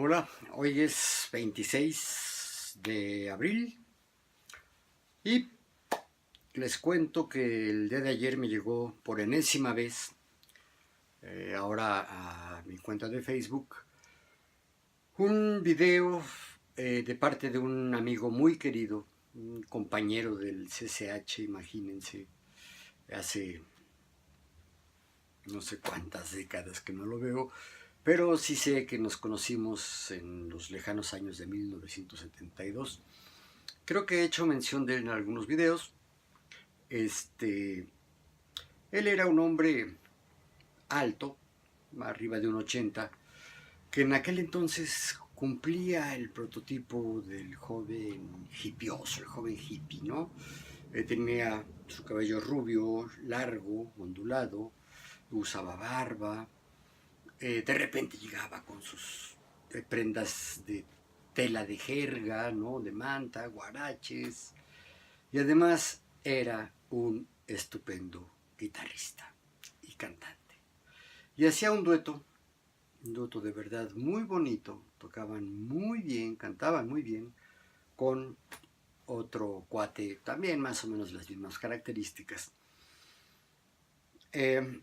Hola, hoy es 26 de abril y les cuento que el día de ayer me llegó por enésima vez, ahora a mi cuenta de Facebook, un video de parte de un amigo muy querido, un compañero del CCH, imagínense, hace no sé cuántas décadas que no lo veo, pero sí sé que nos conocimos en los lejanos años de 1972. Creo que he hecho mención de él en algunos videos. Este, Él era un hombre alto, arriba de un 80, que en aquel entonces cumplía el prototipo del joven hippioso, el joven hippie, ¿no? Tenía su cabello rubio, largo, ondulado, usaba barba, de repente llegaba con sus prendas de tela de jerga, ¿no? De manta, guaraches, y además era un estupendo guitarrista y cantante. Y hacía un dueto de verdad muy bonito, tocaban muy bien, cantaban muy bien, con otro cuate, también más o menos las mismas características. Eh,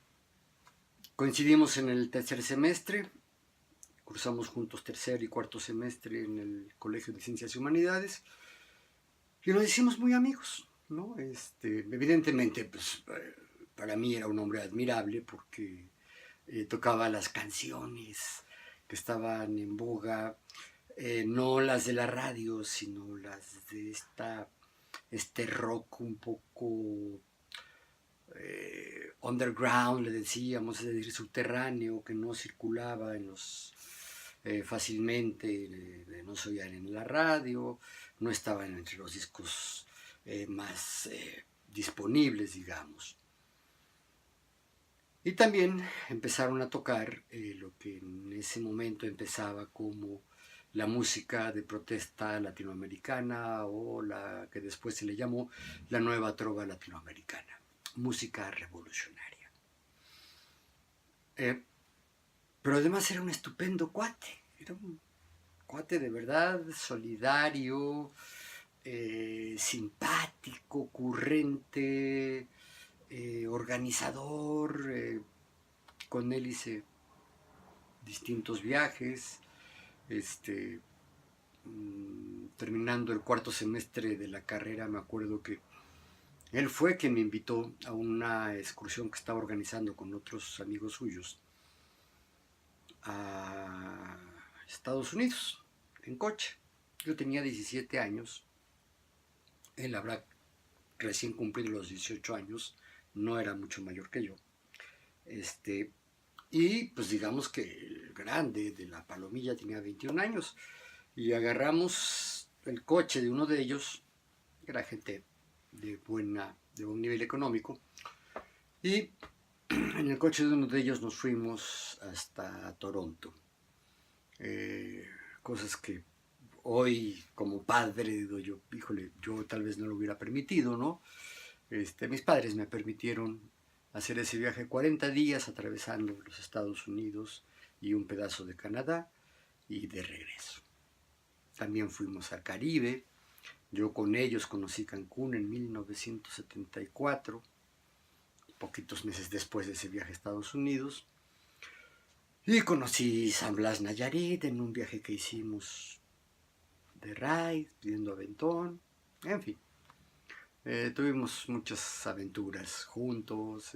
Coincidimos en el tercer semestre, cursamos juntos tercer y cuarto semestre en el Colegio de Ciencias y Humanidades, y nos hicimos muy amigos, ¿no? Evidentemente, pues para mí era un hombre admirable porque tocaba las canciones que estaban en boga, no las de la radio, sino las de este rock un poco underground, le decíamos, es decir, subterráneo, que no circulaba en los fácilmente, no se oían en la radio, no estaban entre los discos más disponibles, digamos. Y también empezaron a tocar lo que en ese momento empezaba como la música de protesta latinoamericana, o la que después se le llamó la nueva trova latinoamericana, música revolucionaria. Eh, pero además era un estupendo cuate, era un cuate de verdad solidario, simpático, ocurrente, organizador. Con él hice distintos viajes. este, Terminando el cuarto semestre de la carrera, me acuerdo que él fue quien me invitó a una excursión que estaba organizando con otros amigos suyos a Estados Unidos, en coche. Yo tenía 17 años, él habrá recién cumplido los 18 años, no era mucho mayor que yo. Y pues digamos que el grande de la palomilla tenía 21 años, y agarramos el coche de uno de ellos, que era gente de buen nivel económico, y en el coche de uno de ellos nos fuimos hasta Toronto. Cosas que hoy como padre digo yo, híjole, yo tal vez no lo hubiera permitido, ¿no? Mis padres me permitieron hacer ese viaje 40 días atravesando los Estados Unidos y un pedazo de Canadá y de regreso. También fuimos al Caribe. Yo con ellos conocí Cancún en 1974, poquitos meses después de ese viaje a Estados Unidos. Y conocí San Blas Nayarit en un viaje que hicimos de ride, pidiendo aventón, en fin. Tuvimos muchas aventuras juntos,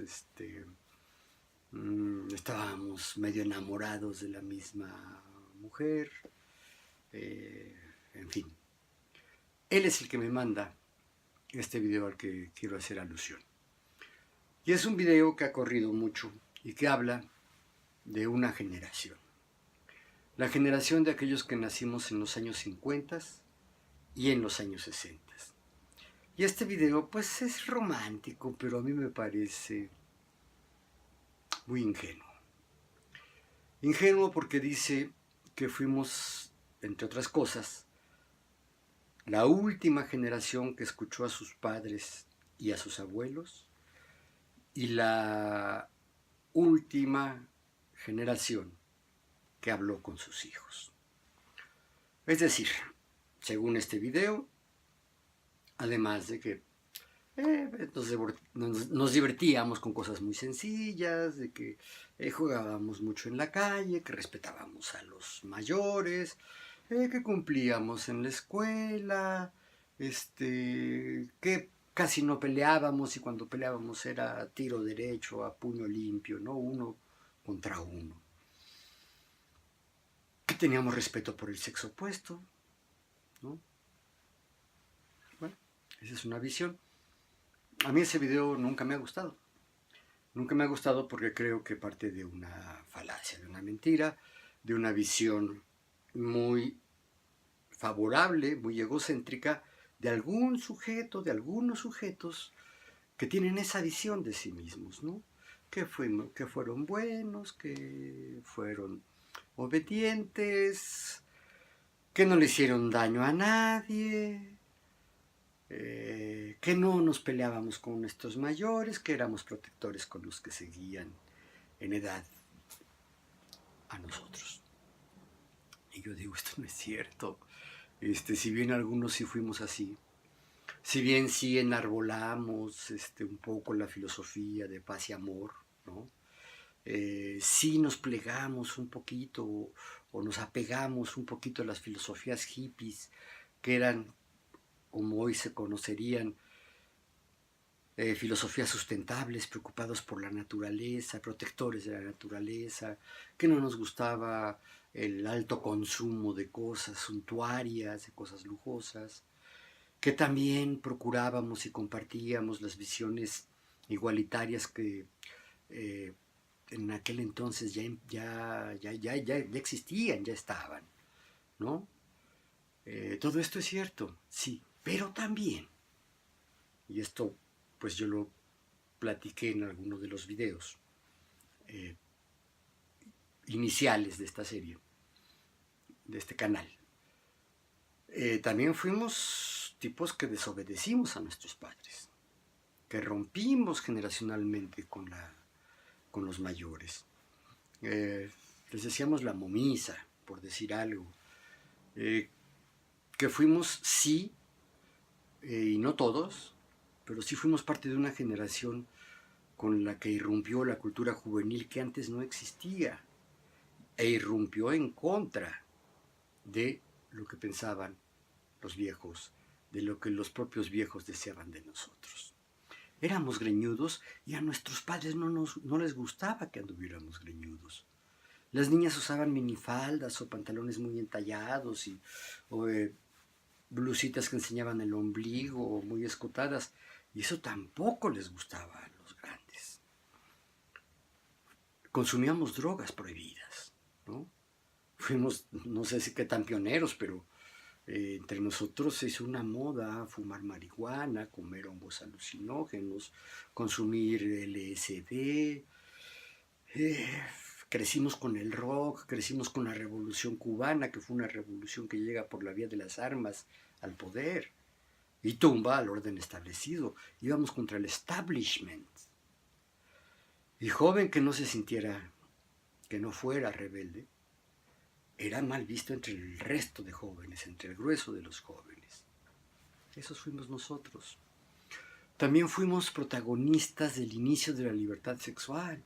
estábamos medio enamorados de la misma mujer, en fin. Él es el que me manda este video al que quiero hacer alusión. Y es un video que ha corrido mucho y que habla de una generación. La generación de aquellos que nacimos en los años 50 y en los años 60. Y este video pues es romántico, pero a mí me parece muy ingenuo. Ingenuo porque dice que fuimos, entre otras cosas, la última generación que escuchó a sus padres y a sus abuelos, y la última generación que habló con sus hijos. Es decir, según este video, además de que nos divertíamos con cosas muy sencillas, de que jugábamos mucho en la calle, que respetábamos a los mayores, que cumplíamos en la escuela, que casi no peleábamos y cuando peleábamos era tiro derecho a puño limpio, ¿no? Uno contra uno. Que teníamos respeto por el sexo opuesto, ¿no? Bueno, esa es una visión. A mí ese video nunca me ha gustado. Nunca me ha gustado porque creo que parte de una falacia, de una mentira, de una visión muy favorable, muy egocéntrica, de algún sujeto, de algunos sujetos que tienen esa visión de sí mismos, ¿no? Que fueron buenos, que fueron obedientes, que no le hicieron daño a nadie, que no nos peleábamos con nuestros mayores, que éramos protectores con los que seguían en edad a nosotros. Y yo digo, esto no es cierto. Si bien algunos sí fuimos así, si bien sí enarbolamos un poco la filosofía de paz y amor, ¿no? Sí nos plegamos un poquito o nos apegamos un poquito a las filosofías hippies, que eran, como hoy se conocerían, filosofías sustentables, preocupados por la naturaleza, protectores de la naturaleza, que no nos gustaba el alto consumo de cosas suntuarias, de cosas lujosas, que también procurábamos y compartíamos las visiones igualitarias que en aquel entonces ya existían, ya estaban, ¿no? Todo esto es cierto, sí, pero también, y esto pues yo lo platiqué en alguno de los videos iniciales de esta serie, de este canal. También fuimos tipos que desobedecimos a nuestros padres, que rompimos generacionalmente con los mayores. Les decíamos la momisa, por decir algo. Que fuimos, sí, y no todos, pero sí fuimos parte de una generación con la que irrumpió la cultura juvenil que antes no existía, e irrumpió en contra de lo que pensaban los viejos, de lo que los propios viejos deseaban de nosotros. Éramos greñudos y a nuestros padres no les gustaba que anduviéramos greñudos. Las niñas usaban minifaldas o pantalones muy entallados o blusitas que enseñaban el ombligo, muy escotadas, y eso tampoco les gustaba a los grandes. Consumíamos drogas prohibidas, ¿no? Fuimos, no sé si qué tan pioneros, pero entre nosotros se hizo una moda fumar marihuana, comer hongos alucinógenos, consumir LSD. Crecimos con el rock, crecimos con la revolución cubana, que fue una revolución que llega por la vía de las armas al poder y tumba al orden establecido. Íbamos contra el establishment. Y joven que no se sintiera, que no fuera rebelde, era mal visto entre el resto de jóvenes, entre el grueso de los jóvenes. Esos fuimos nosotros. También fuimos protagonistas del inicio de la libertad sexual.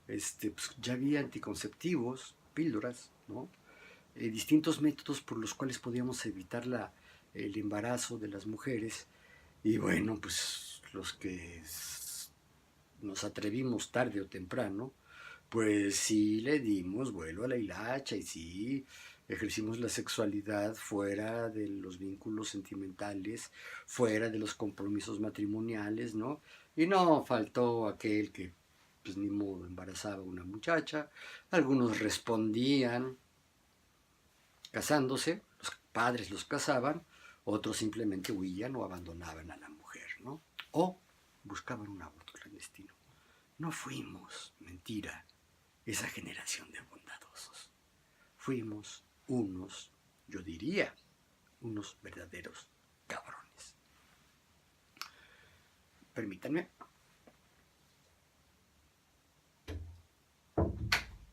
Pues ya había anticonceptivos, píldoras, ¿no? Distintos métodos por los cuales podíamos evitar el embarazo de las mujeres. Y bueno, pues los que nos atrevimos tarde o temprano, pues sí le dimos vuelo a la hilacha y sí ejercimos la sexualidad fuera de los vínculos sentimentales, fuera de los compromisos matrimoniales, ¿no? Y no faltó aquel que, pues ni modo, embarazaba a una muchacha. Algunos respondían casándose, los padres los casaban, otros simplemente huían o abandonaban a la mujer, ¿no? O buscaban un aborto clandestino. No fuimos, mentira, esa generación de bondadosos. Fuimos unos, yo diría, unos verdaderos cabrones. Permítanme.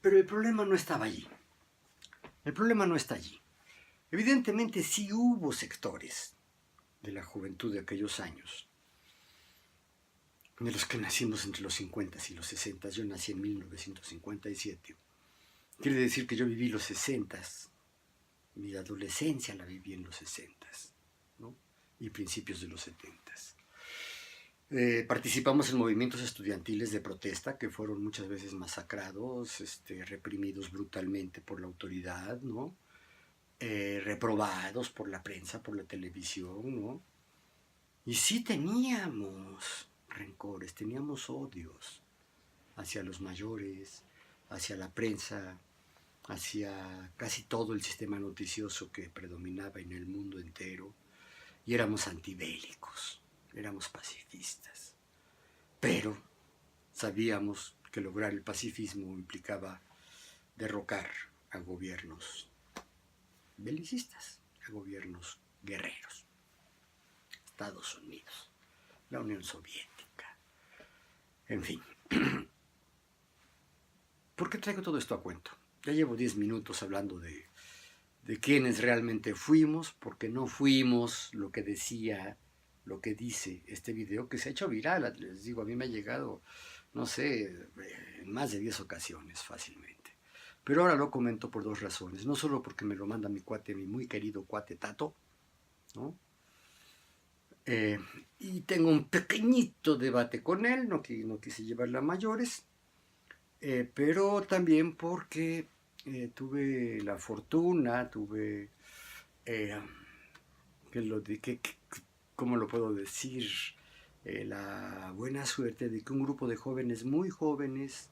Pero el problema no estaba allí. El problema no está allí. Evidentemente sí hubo sectores de la juventud de aquellos años, de los que nacimos entre los 50 y los 60. Yo nací en 1957. Quiere decir que yo viví los 60. Mi adolescencia la viví en los 60, ¿no? Y principios de los 70. Participamos en movimientos estudiantiles de protesta que fueron muchas veces masacrados, reprimidos brutalmente por la autoridad, ¿no? Reprobados por la prensa, por la televisión, ¿no? Y sí teníamos rencores, teníamos odios hacia los mayores, hacia la prensa, hacia casi todo el sistema noticioso que predominaba en el mundo entero, y éramos antibélicos, éramos pacifistas. Pero sabíamos que lograr el pacifismo implicaba derrocar a gobiernos belicistas, a gobiernos guerreros. Estados Unidos, la Unión Soviética, en fin. ¿Por qué traigo todo esto a cuento? Ya llevo 10 minutos hablando de quiénes realmente fuimos, porque no fuimos lo que decía, lo que dice este video, que se ha hecho viral. Les digo, a mí me ha llegado, no sé, en más de 10 ocasiones fácilmente. Pero ahora lo comento por dos razones. No solo porque me lo manda mi cuate, mi muy querido cuate Tato, ¿no? Y tengo un pequeñito debate con él, no quise llevarla a mayores, pero también porque tuve la fortuna, ¿cómo lo puedo decir? La buena suerte de que un grupo de jóvenes muy jóvenes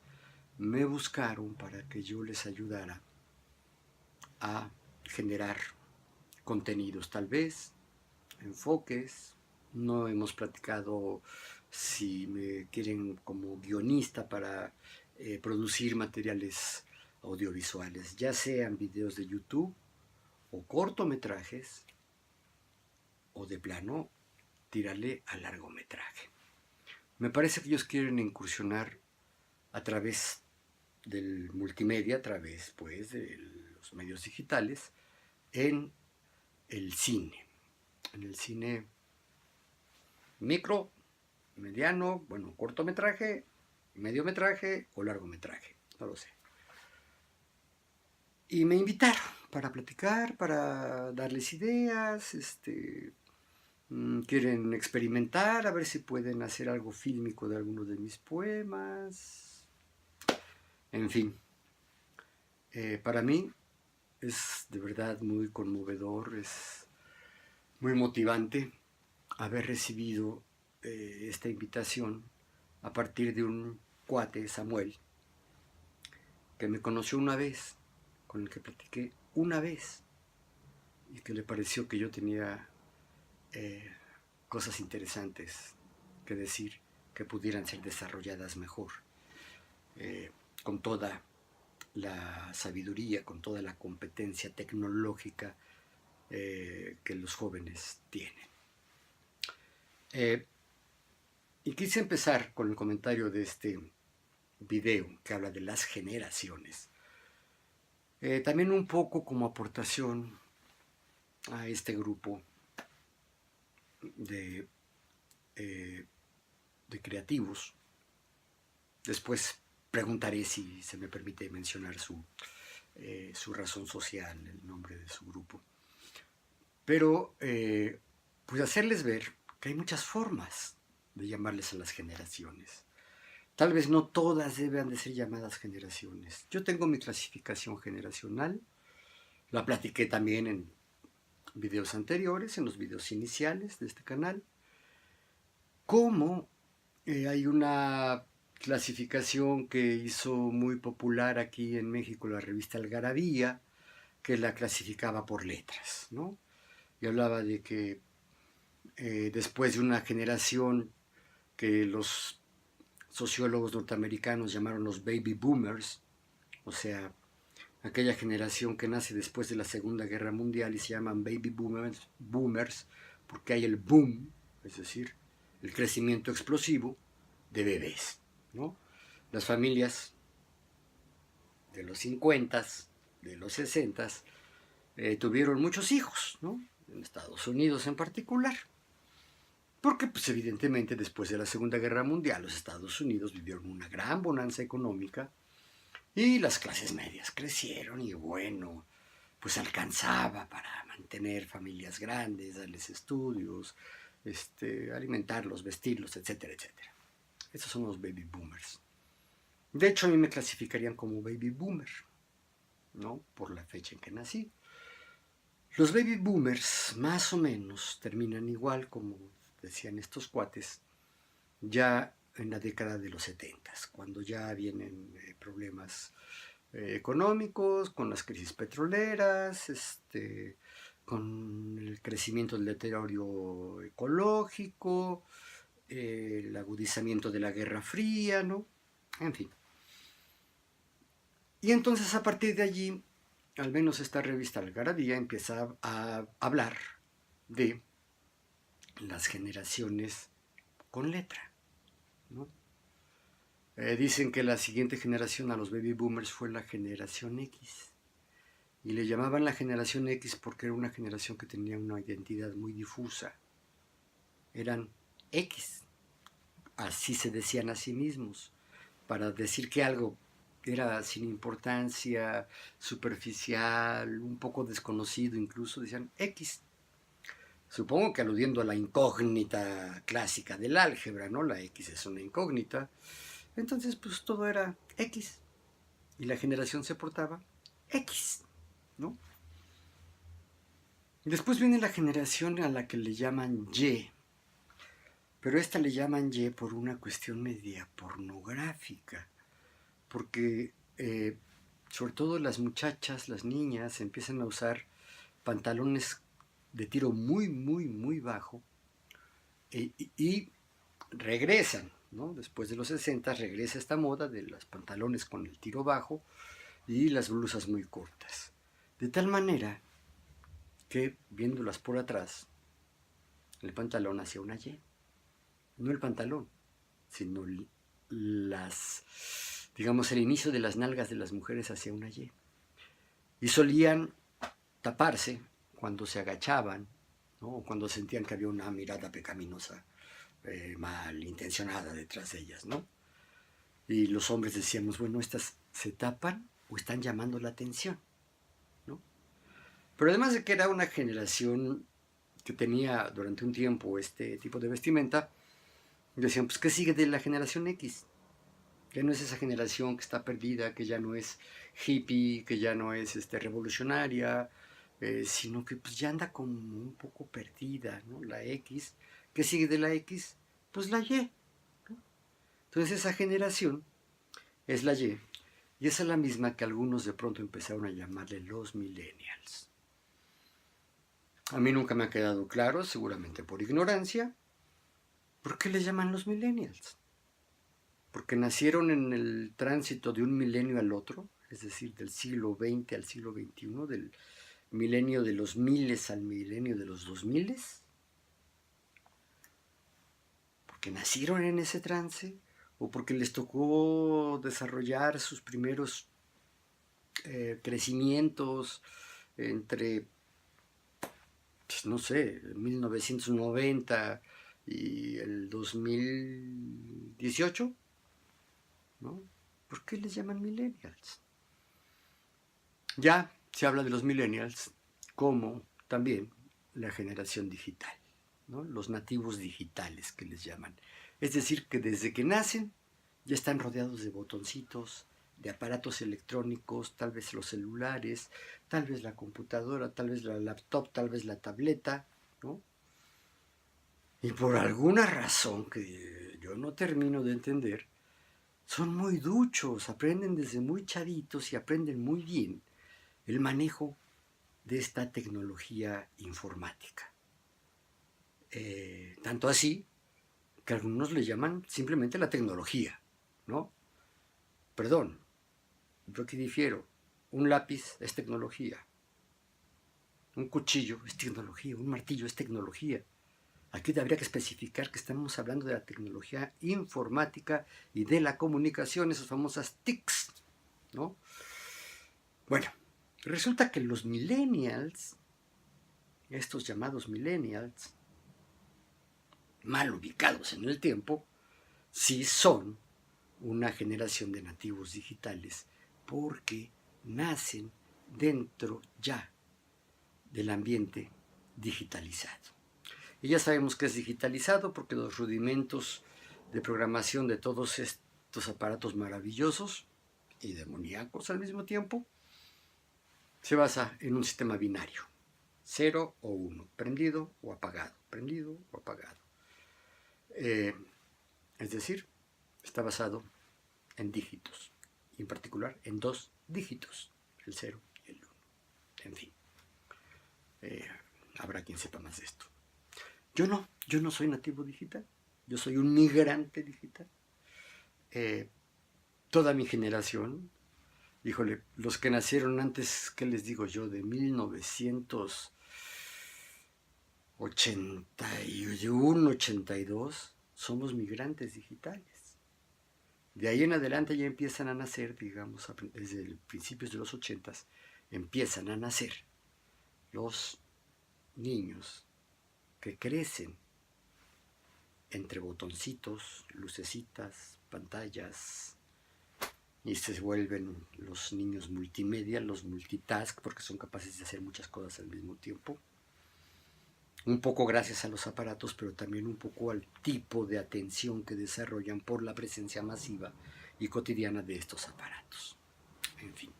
me buscaron para que yo les ayudara a generar contenidos, tal vez, enfoques. No hemos platicado si me quieren como guionista para producir materiales audiovisuales, ya sean videos de YouTube o cortometrajes, o de plano tirarle a largometraje. Me parece que ellos quieren incursionar a través del multimedia, a través pues de los medios digitales, en el cine micro, mediano, bueno, cortometraje, mediometraje o largometraje, no lo sé. Y me invitaron para platicar, para darles ideas, quieren experimentar, a ver si pueden hacer algo fílmico de alguno de mis poemas. En fin, para mí es de verdad muy conmovedor, es muy motivante haber recibido esta invitación a partir de un cuate, Samuel, que me conoció una vez, con el que platiqué una vez, y que le pareció que yo tenía cosas interesantes que decir, que pudieran ser desarrolladas mejor, con toda la sabiduría, con toda la competencia tecnológica que los jóvenes tienen. Y quise empezar con el comentario de este video que habla de las generaciones. También un poco como aportación a este grupo de creativos. Después preguntaré si se me permite mencionar su razón social, el nombre de su grupo. Pero pues hacerles ver que hay muchas formas de llamarles a las generaciones. Tal vez no todas deban de ser llamadas generaciones. Yo tengo mi clasificación generacional, la platiqué también en videos anteriores, en los videos iniciales de este canal. Como hay una clasificación que hizo muy popular aquí en México la revista Algarabía, que la clasificaba por letras, ¿no? Y hablaba de que después de una generación que los sociólogos norteamericanos llamaron los baby boomers, o sea, aquella generación que nace después de la Segunda Guerra Mundial, y se llaman baby boomers porque hay el boom, es decir, el crecimiento explosivo de bebés, ¿no? Las familias de los 50, de los 60, tuvieron muchos hijos, ¿no? En Estados Unidos en particular. Porque, pues evidentemente, después de la Segunda Guerra Mundial, los Estados Unidos vivieron una gran bonanza económica y las clases medias crecieron y bueno, pues alcanzaba para mantener familias grandes, darles estudios, alimentarlos, vestirlos, etcétera, etcétera. Esos son los baby boomers. De hecho, a mí me clasificarían como baby boomer, ¿no? Por la fecha en que nací. Los baby boomers, más o menos, terminan igual, como decían estos cuates, ya en la década de los 70, cuando ya vienen problemas económicos, con las crisis petroleras, con el crecimiento del deterioro ecológico, el agudizamiento de la Guerra Fría, ¿no? En fin. Y entonces a partir de allí, al menos esta revista Algarabía empieza a hablar de las generaciones con letra, ¿no? Dicen que la siguiente generación a los baby boomers fue la generación X. Y le llamaban la generación X porque era una generación que tenía una identidad muy difusa. Eran X. Así se decían a sí mismos. Para decir que algo era sin importancia, superficial, un poco desconocido incluso, decían X. Supongo que aludiendo a la incógnita clásica del álgebra, ¿no? La X es una incógnita. Entonces, pues todo era X. Y la generación se portaba X, ¿no? Después viene la generación a la que le llaman Y. Pero esta le llaman Y por una cuestión media pornográfica. Porque, sobre todo las muchachas, las niñas, empiezan a usar pantalones de tiro muy, muy, muy bajo y regresan, ¿no? Después de los 60 regresa esta moda de los pantalones con el tiro bajo y las blusas muy cortas. De tal manera que, viéndolas por atrás, el pantalón hacía una Y. No el pantalón, sino digamos, el inicio de las nalgas de las mujeres hacia una Y. Y solían taparse cuando se agachaban, ¿no? O cuando sentían que había una mirada pecaminosa, malintencionada detrás de ellas, ¿no? Y los hombres decíamos, bueno, ¿estas se tapan o están llamando la atención? ¿No? Pero además de que era una generación que tenía durante un tiempo este tipo de vestimenta, decían, pues, ¿qué sigue de la generación X? Que no es esa generación que está perdida, que ya no es hippie, que ya no es revolucionaria, sino que pues ya anda como un poco perdida, ¿no? La X. ¿Qué sigue de la X? Pues la Y, ¿no? Entonces esa generación es la Y. Y esa es la misma que algunos de pronto empezaron a llamarle los millennials. A mí nunca me ha quedado claro, seguramente por ignorancia, ¿por qué les llaman los millennials? Porque nacieron en el tránsito de un milenio al otro, es decir, del siglo XX al siglo XXI, del milenio de los miles al milenio de los 2000, porque nacieron en ese trance o porque les tocó desarrollar sus primeros crecimientos entre, pues, no sé, 1990 y el 2018, ¿no? ¿Por qué les llaman millennials? Ya se habla de los millennials como también la generación digital, ¿no? Los nativos digitales que les llaman. Es decir, que desde que nacen ya están rodeados de botoncitos, de aparatos electrónicos, tal vez los celulares, tal vez la computadora, tal vez la laptop, tal vez la tableta, ¿no? Y por alguna razón que yo no termino de entender, son muy duchos, aprenden desde muy chavitos y aprenden muy bien el manejo de esta tecnología informática. Tanto así que algunos le llaman simplemente la tecnología, ¿no? Perdón, yo aquí difiero. Un lápiz es tecnología. Un cuchillo es tecnología. Un martillo es tecnología. Aquí habría que especificar que estamos hablando de la tecnología informática y de la comunicación, esas famosas TICs, ¿no? Bueno, Resulta que los millennials, estos llamados millennials, mal ubicados en el tiempo, sí son una generación de nativos digitales porque nacen dentro ya del ambiente digitalizado. Y ya sabemos que es digitalizado porque los rudimentos de programación de todos estos aparatos maravillosos y demoníacos al mismo tiempo se basa en un sistema binario, 0 o 1, prendido o apagado, prendido o apagado. Es decir, está basado en dígitos, y en particular en 2 dígitos, el 0 y el 1. En fin, habrá quien sepa más de esto. Yo no soy nativo digital, yo soy un migrante digital. Toda mi generación, híjole, los que nacieron antes, ¿qué les digo yo? De 1981, 82, somos migrantes digitales. De ahí en adelante ya empiezan a nacer, digamos, desde principios de los 80s, empiezan a nacer los niños que crecen entre botoncitos, lucecitas, pantallas, y se vuelven los niños multimedia, los multitask, porque son capaces de hacer muchas cosas al mismo tiempo. Un poco gracias a los aparatos, pero también un poco al tipo de atención que desarrollan por la presencia masiva y cotidiana de estos aparatos. En fin.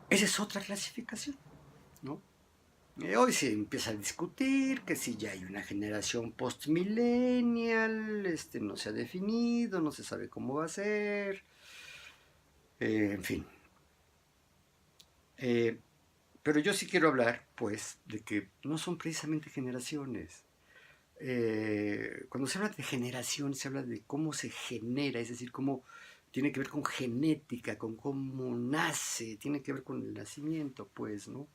Esa es otra clasificación, ¿no? Hoy se empieza a discutir que si ya hay una generación post-millennial, no se ha definido, no se sabe cómo va a ser, en fin. Pero yo sí quiero hablar, pues, de que no son precisamente generaciones. Cuando se habla de generación, se habla de cómo se genera, es decir, cómo tiene que ver con genética, con cómo nace, tiene que ver con el nacimiento, pues, ¿no?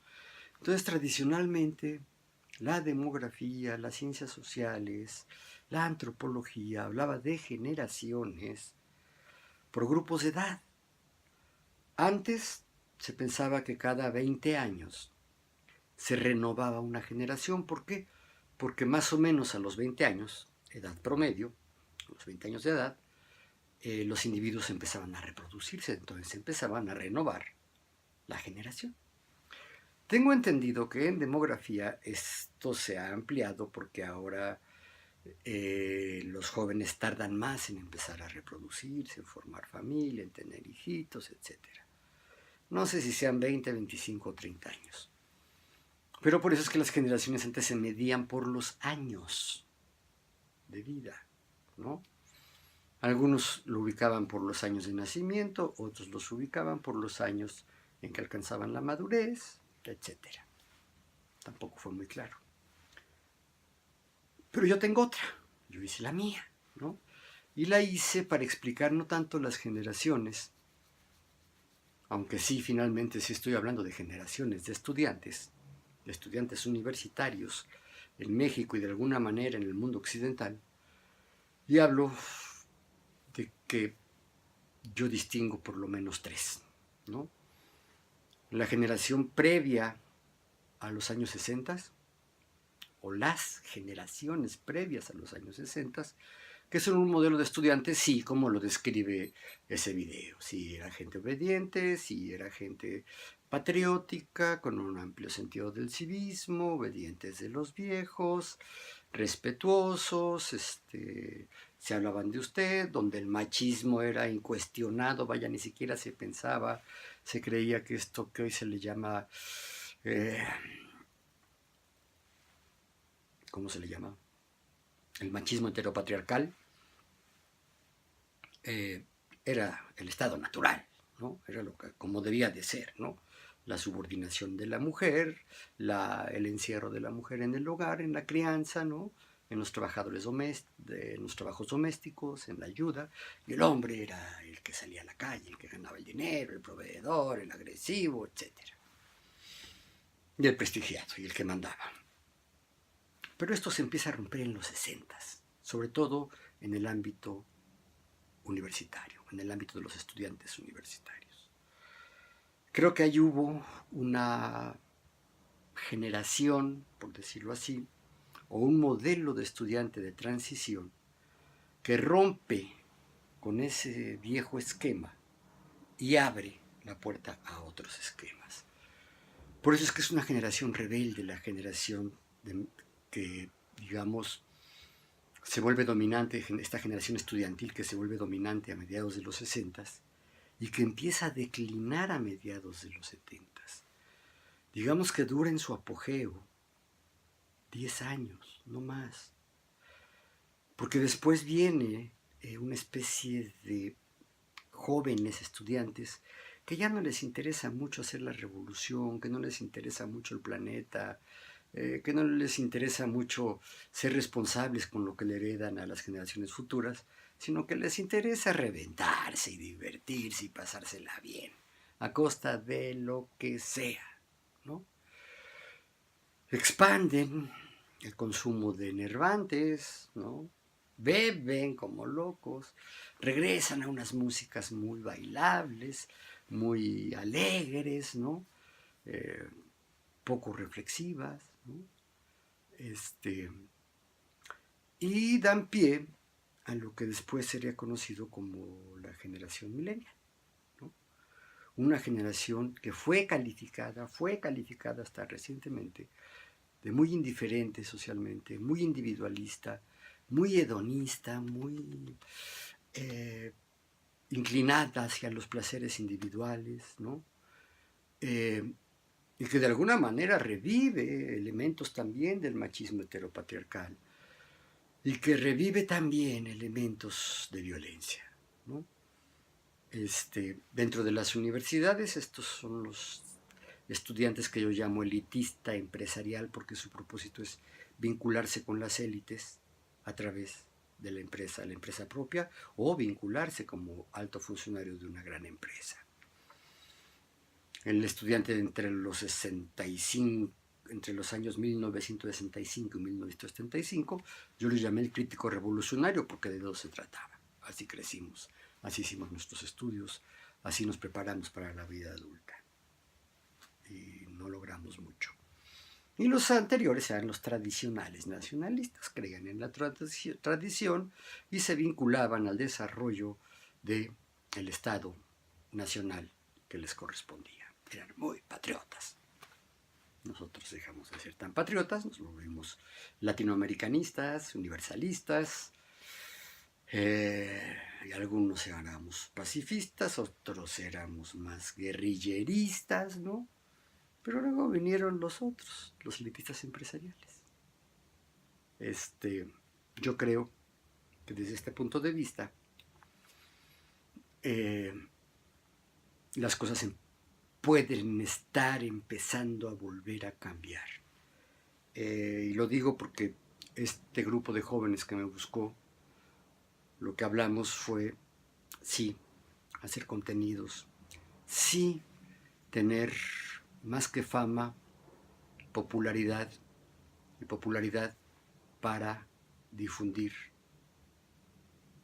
Entonces, tradicionalmente, la demografía, las ciencias sociales, la antropología hablaba de generaciones por grupos de edad. Antes se pensaba que cada 20 años se renovaba una generación. ¿Por qué? Porque más o menos a los 20 años, edad promedio, a los 20 años de edad, los individuos empezaban a reproducirse, entonces empezaban a renovar la generación. Tengo entendido que en demografía esto se ha ampliado porque ahora los jóvenes tardan más en empezar a reproducirse, en formar familia, en tener hijitos, etc. No sé si sean 20, 25 o 30 años. Pero por eso es que las generaciones antes se medían por los años de vida, ¿no? Algunos lo ubicaban por los años de nacimiento, otros los ubicaban por los años en que alcanzaban la madurez, etc. Tampoco fue muy claro. Pero yo tengo otra, yo hice la mía, ¿no? Y la hice para explicar no tanto las generaciones, aunque sí, finalmente sí estoy hablando de generaciones de estudiantes universitarios en México y de alguna manera en el mundo occidental, y hablo de que yo distingo por lo menos 3, ¿no? La generación previa a los años 60, o las generaciones previas a los años 60, que son un modelo de estudiantes, sí, como lo describe ese video. Sí, era gente obediente, sí, era gente patriótica, con un amplio sentido del civismo, obedientes de los viejos, respetuosos, se hablaban de usted, donde el machismo era incuestionado, vaya, ni siquiera se pensaba, se creía que esto que hoy se le llama, ¿cómo se le llama? El machismo heteropatriarcal, era el estado natural, ¿no? Era como debía de ser, ¿no? La subordinación de la mujer, el encierro de la mujer en el hogar, en la crianza, ¿no? En los en los trabajos domésticos, en la ayuda, y el hombre era el que salía a la calle, el que ganaba el dinero, el proveedor, el agresivo, etc. Y el prestigiado, y el que mandaba. Pero esto se empieza a romper en los 60, sobre todo en el ámbito universitario, en el ámbito de los estudiantes universitarios. Creo que ahí hubo una generación, por decirlo así, o un modelo de estudiante de transición que rompe con ese viejo esquema y abre la puerta a otros esquemas. Por eso es que es una generación rebelde, la generación que, digamos, se vuelve dominante, esta generación estudiantil que se vuelve dominante a mediados de los 60 y que empieza a declinar a mediados de los 70. Digamos que dura en su apogeo 10 años, no más. Porque después viene una especie de jóvenes estudiantes que ya no les interesa mucho hacer la revolución, que no les interesa mucho el planeta, que no les interesa mucho ser responsables con lo que le heredan a las generaciones futuras, sino que les interesa reventarse y divertirse y pasársela bien, a costa de lo que sea, ¿no? Expanden el consumo de enervantes, ¿no? Beben como locos, regresan a unas músicas muy bailables, muy alegres, ¿no? Eh, poco reflexivas, ¿no? Y dan pie a lo que después sería conocido como la generación millennial, ¿no? Una generación que fue calificada hasta recientemente de muy indiferente socialmente, muy individualista, muy hedonista, muy inclinada hacia los placeres individuales, ¿no? Y que de alguna manera revive elementos también del machismo heteropatriarcal y que revive también elementos de violencia, ¿no? Dentro de las universidades, estos son los estudiantes que yo llamo elitista empresarial, porque su propósito es vincularse con las élites a través de la empresa propia, o vincularse como alto funcionario de una gran empresa. El estudiante entre los años 1965 y 1975, yo le llamé el crítico revolucionario porque de eso se trataba. Así crecimos, así hicimos nuestros estudios, así nos preparamos para la vida adulta. Y no logramos mucho. Y los anteriores eran los tradicionales nacionalistas, creían en la tradición y se vinculaban al desarrollo del Estado nacional que les correspondía. Eran muy patriotas. Nosotros dejamos de ser tan patriotas, nos volvimos latinoamericanistas, universalistas, y algunos éramos pacifistas, otros éramos más guerrilleristas, ¿no? Pero luego vinieron los otros, los elitistas empresariales. Yo creo que desde este punto de vista, las cosas pueden estar empezando a volver a cambiar. Y lo digo porque este grupo de jóvenes que me buscó, lo que hablamos fue, sí, hacer contenidos, sí, tener más que fama, popularidad, y popularidad para difundir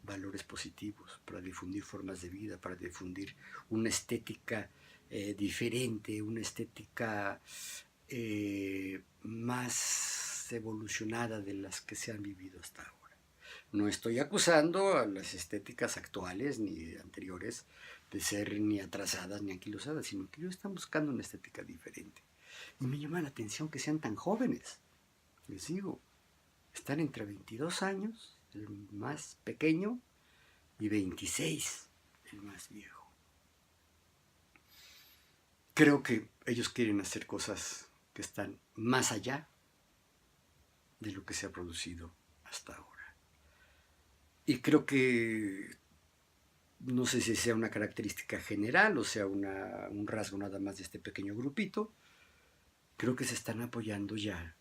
valores positivos, para difundir formas de vida, para difundir una estética diferente, una estética más evolucionada de las que se han vivido hasta ahora. No estoy acusando a las estéticas actuales ni anteriores de ser ni atrasadas ni anquilosadas, sino que ellos están buscando una estética diferente. Y me llama la atención que sean tan jóvenes. Les digo, están entre 22 años, el más pequeño, y 26, el más viejo. Creo que ellos quieren hacer cosas que están más allá de lo que se ha producido hasta ahora. Y creo que, no sé si sea una característica general o sea un rasgo nada más de este pequeño grupito, creo que se están apoyando ya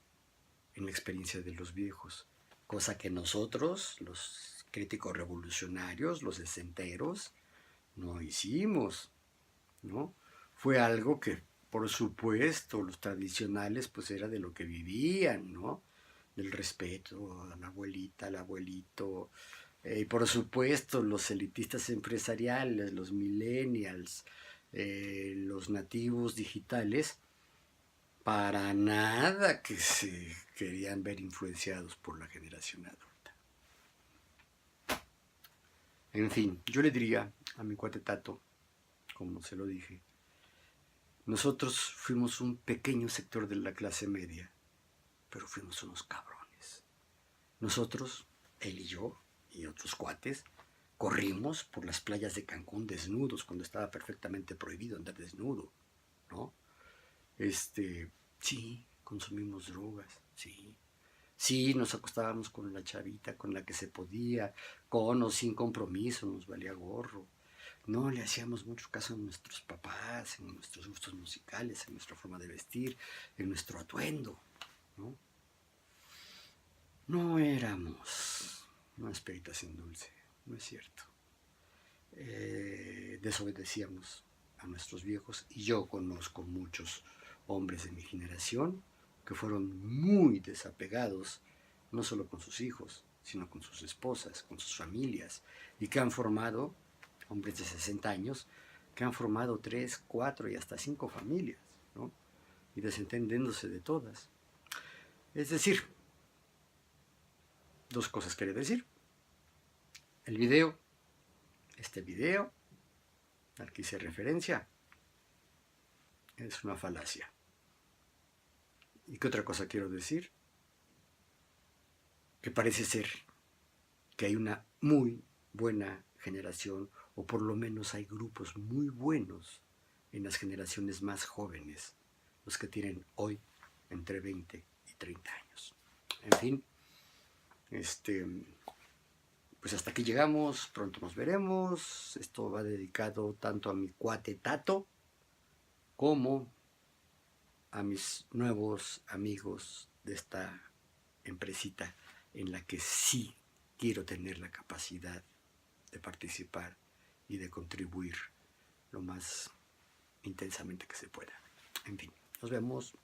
en la experiencia de los viejos, cosa que nosotros, los críticos revolucionarios, los sesenteros, no hicimos, ¿no? Fue algo que, por supuesto, los tradicionales, pues era de lo que vivían, ¿no? Del respeto a la abuelita, al abuelito, y por supuesto, los elitistas empresariales, los millennials, los nativos digitales para nada que se querían ver influenciados por la generación adulta. En fin, yo le diría a mi cuate Tato, como se lo dije, nosotros fuimos un pequeño sector de la clase media, pero fuimos unos cabrones. Nosotros, él y yo, y otros cuates, corrimos por las playas de Cancún desnudos, cuando estaba perfectamente prohibido andar desnudo, ¿no? Sí, consumimos drogas, sí. Sí, nos acostábamos con la chavita, con la que se podía, con o sin compromiso, nos valía gorro. No le hacíamos mucho caso a nuestros papás, en nuestros gustos musicales, en nuestra forma de vestir, en nuestro atuendo, ¿no? No éramos unas peritas sin dulce, no es cierto. Desobedecíamos a nuestros viejos y yo conozco muchos hombres de mi generación que fueron muy desapegados, no solo con sus hijos, sino con sus esposas, con sus familias, y que han formado, hombres de 60 años, que han formado 3, 4 y hasta 5 familias, ¿no? Y desentendiéndose de todas. Es decir, dos cosas quiere decir. Este video al que hice referencia, es una falacia. ¿Y qué otra cosa quiero decir? Que parece ser que hay una muy buena generación, o por lo menos hay grupos muy buenos en las generaciones más jóvenes, los que tienen hoy entre 20 y 30 años. En fin, pues hasta aquí llegamos, pronto nos veremos. Esto va dedicado tanto a mi cuate Tato como a mis nuevos amigos de esta empresita en la que sí quiero tener la capacidad de participar y de contribuir lo más intensamente que se pueda. En fin, nos vemos.